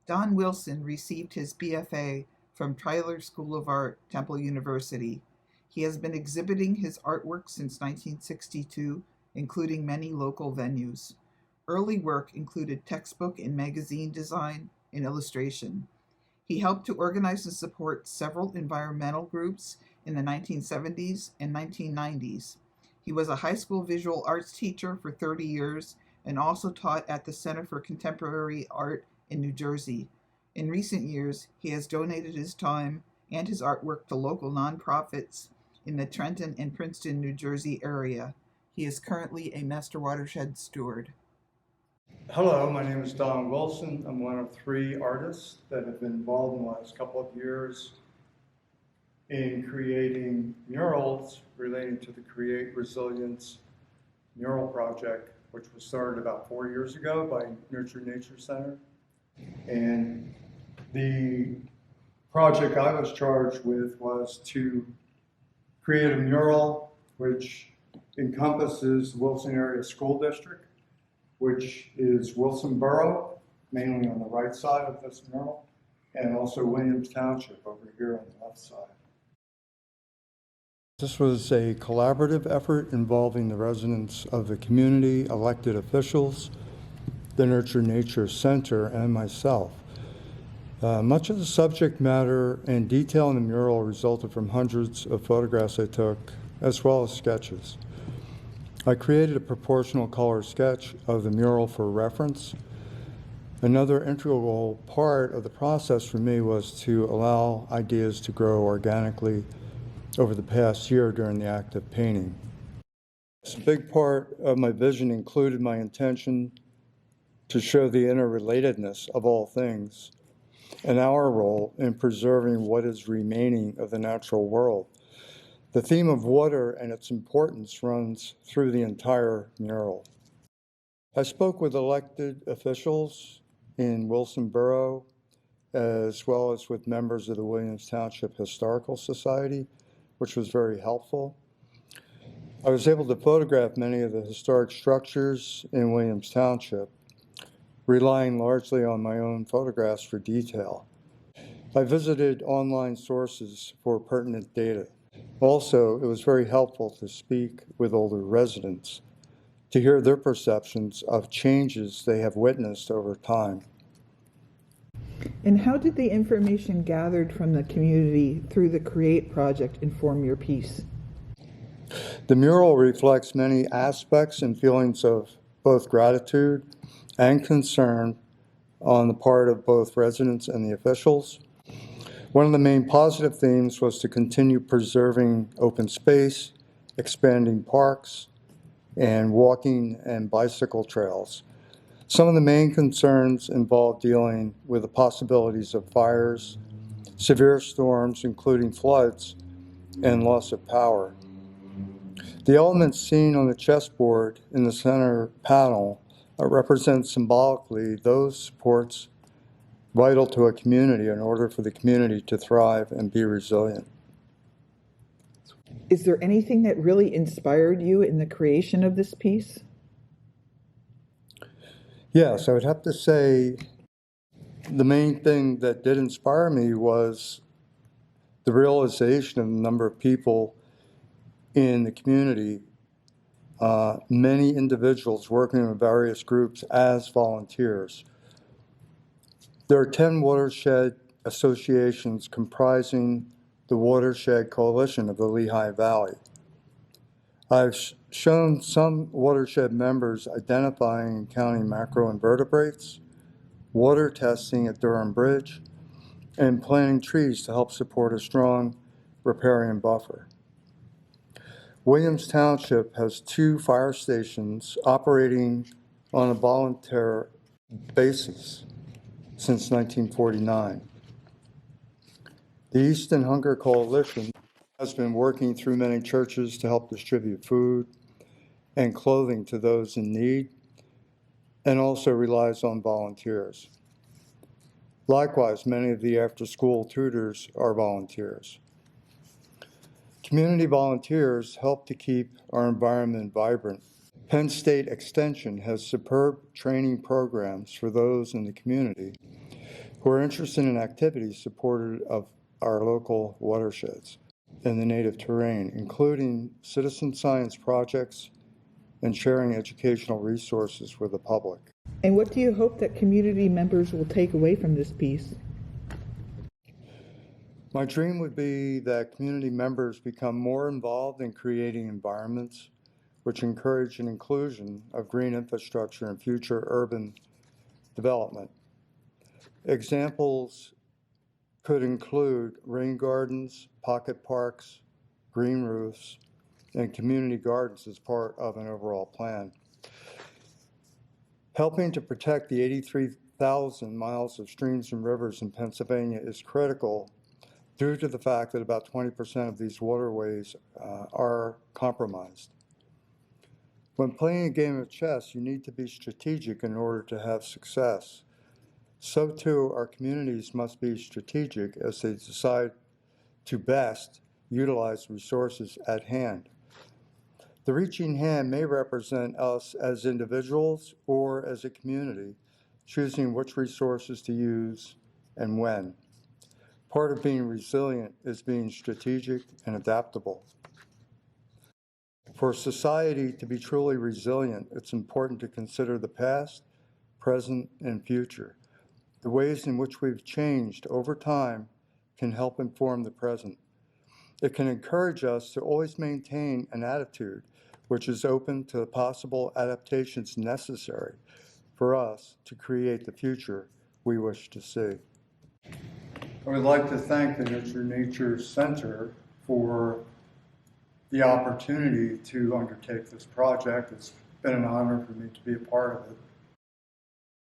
Don Wilson received his BFA from Tyler School of Art, Temple University. He has been exhibiting his artwork since 1962, including many local venues. Early work included textbook and magazine design and illustration. He helped to organize and support several environmental groups in the 1970s and 1990s. He was a high school visual arts teacher for 30 years and also taught at the Center for Contemporary Art in New Jersey. In recent years, he has donated his time and his artwork to local nonprofits in the Trenton and Princeton, New Jersey area. He is currently a Master Watershed Steward. Hello, my name is Don Wilson. I'm one of 3 artists that have been involved in the last couple of years in creating murals relating to the Create Resilience mural project, which was started about 4 years ago by Nurture Nature Center. And the project I was charged with was to create a mural which encompasses the Wilson Area School District, which is Wilson Borough, mainly on the right side of this mural, and also Williams Township over here on the left side. This was a collaborative effort involving the residents of the community, elected officials, the Nurture Nature Center, and myself. Much of the subject matter and detail in the mural resulted from hundreds of photographs I took, as well as sketches. I created a proportional color sketch of the mural for reference. Another integral part of the process for me was to allow ideas to grow organically over the past year during the act of painting. A big part of my vision included my intention to show the interrelatedness of all things and our role in preserving what is remaining of the natural world. The theme of water and its importance runs through the entire mural. I spoke with elected officials in Wilson Borough, as well as with members of the Williams Township Historical Society, which was very helpful. I was able to photograph many of the historic structures in Williams Township, relying largely on my own photographs for detail. I visited online sources for pertinent data. Also, it was very helpful to speak with older residents to hear their perceptions of changes they have witnessed over time. And how did the information gathered from the community through the Create project inform your piece? The mural reflects many aspects and feelings of both gratitude and concern on the part of both residents and the officials. One of the main positive themes was to continue preserving open space, expanding parks, and walking and bicycle trails. Some of the main concerns involved dealing with the possibilities of fires, severe storms, including floods, and loss of power. The elements seen on the chessboard in the center panel represent symbolically those supports vital to a community in order for the community to thrive and be resilient. Is there anything that really inspired you in the creation of this piece? Yes, I would have to say the main thing that did inspire me was the realization of the number of people in the community, many individuals working in various groups as volunteers. There are 10 watershed associations comprising the Watershed Coalition of the Lehigh Valley. I've shown some watershed members identifying and counting macroinvertebrates, water testing at Durham Bridge, and planting trees to help support a strong riparian buffer. Williams Township has 2 fire stations operating on a volunteer basis since 1949. The Easton Hunger Coalition has been working through many churches to help distribute food and clothing to those in need, and also relies on volunteers. Likewise, many of the after-school tutors are volunteers. Community volunteers help to keep our environment vibrant. Penn State Extension has superb training programs for those in the community We're interested in activities supportive of our local watersheds and the native terrain, including citizen science projects and sharing educational resources with the public. And what do you hope that community members will take away from this piece? My dream would be that community members become more involved in creating environments which encourage an inclusion of green infrastructure and future urban development. Examples could include rain gardens, pocket parks, green roofs, and community gardens as part of an overall plan. Helping to protect the 83,000 miles of streams and rivers in Pennsylvania is critical due to the fact that about 20% of these waterways are compromised. When playing a game of chess, you need to be strategic in order to have success. So too, our communities must be strategic as they decide to best utilize resources at hand. The reaching hand may represent us as individuals or as a community, choosing which resources to use and when. Part of being resilient is being strategic and adaptable. For society to be truly resilient, it's important to consider the past, present, and future. The ways in which we've changed over time can help inform the present. It can encourage us to always maintain an attitude which is open to the possible adaptations necessary for us to create the future we wish to see. I would like to thank the Nurture Nature Center for the opportunity to undertake this project. It's been an honor for me to be a part of it.